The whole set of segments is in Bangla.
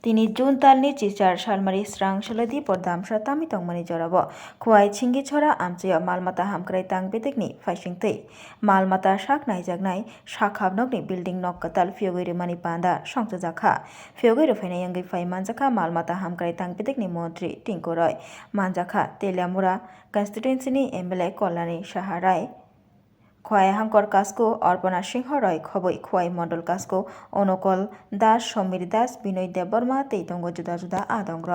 তিনি জুন तालनि चिचार सालमारि स्रां सलदि परदामसा तामि तंमानि जराबो खुवाई छिंगि छरा आमचिया मालमाता हामक्राय तां बेतेकनि फाइसिंतै मालमाता शाक नायजागनाय शाखाबनकनि बिल्डिं नक कताल फियोगैरि मानि पांदा संसजाखा फियोगैरि फायनाय यंगै फाय मानजाखा मालमाता हामक्राय तां बेतेकनि मन्त्रि टिंकु रय मानजाखा तेलियामुरा कन्स्टिट्युएन्सिनि एमएलए कल्याणी साहा राय খোয়াই হাঙ্কর কাসকো অর্পণা সিংহ রয় খবই খোয়াই মন্ডল কাসকো অনুকল দাস সমীর দাস বিনয় দেববর্মা তেইতঙ্গ জুদা জুদা আদংর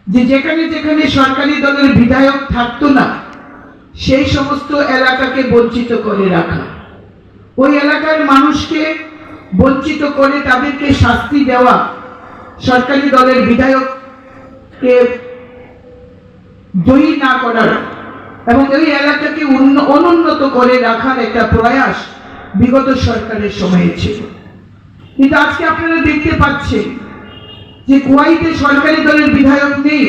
যে যেখানে যেখানে সরকারি দলের বিধায়ক থাকতো না সেই সমস্ত এলাকাকে বঞ্চিত করে রাখা, ওই এলাকার মানুষকে বঞ্চিত করে তাদেরকে শাস্তি দেওয়া, সরকারি দলের বিধায়ককে জয়ী না করার এবং এই এলাকাকে অনুন্নত করে রাখার একটা প্রয়াস বিগত সরকারের সময়ে ছিল। কিন্তু আজকে আপনারা দেখতে পাচ্ছেন যে কুয়াইতে সরকারি দলের বিধায়ক নেই,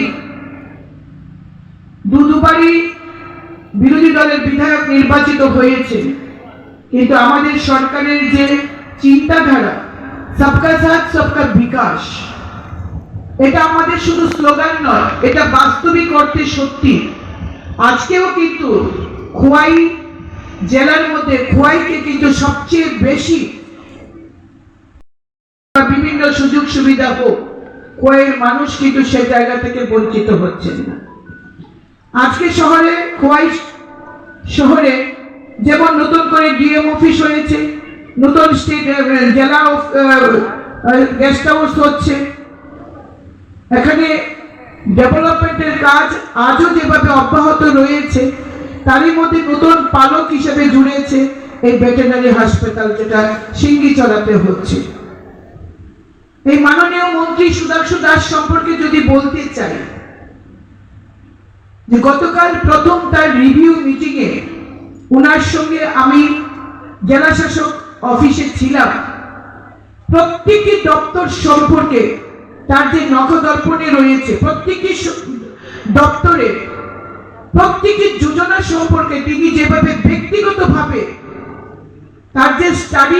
দুবারই বিরোধী দলের বিধায়ক নির্বাচিত হয়েছে, কিন্তু আমাদের সরকারের যে চিন্তাধারা সবকা সাথ সবকা বিকাশ, এটা আমাদের শুধু স্লোগান নয়, এটা বাস্তবিক অর্থে সত্যি। আজকেও কিন্তু খোয়াই জেলার মধ্যে খোয়াইকে কিন্তু সবচেয়ে বেশি বিভিন্ন সুযোগ সুবিধা হোক, খোয়াইয়ের মানুষ কিন্তু সে জায়গা থেকে বঞ্চিত হচ্ছে না। আজকে শহরে খোয়াই শহরে যেমন নতুন করে ডিএম অফিস হয়েছে, নতুন জেলা গেস্ট হাউস হচ্ছে, এখানে ডেভেলপমেন্টের কাজ আজও যেভাবে অব্যাহত রয়েছে, তারই মধ্যে নতুন পালক হিসেবে জুড়েছে এই ভেটেরিনারি হাসপাতাল, যেটা সিঙ্গিচড়াতে হচ্ছে। এই মাননীয় মন্ত্রী সুধাংশু দাস সম্পর্কে যদি বলতে চাই, যে গতকাল প্রথম তার রিভিউ মিটিং এ ওনার সঙ্গে আমি জেলা শাসক অফিসে ছিলাম, প্রত্যেকটি দপ্তর সম্পর্কে তার যে নখদর্পণে রয়েছে, প্রত্যেকটি দপ্তরে প্রত্যেকটি যোজনা সম্পর্কে তিনি যেভাবে ব্যক্তিগতভাবে তার যে স্টাডি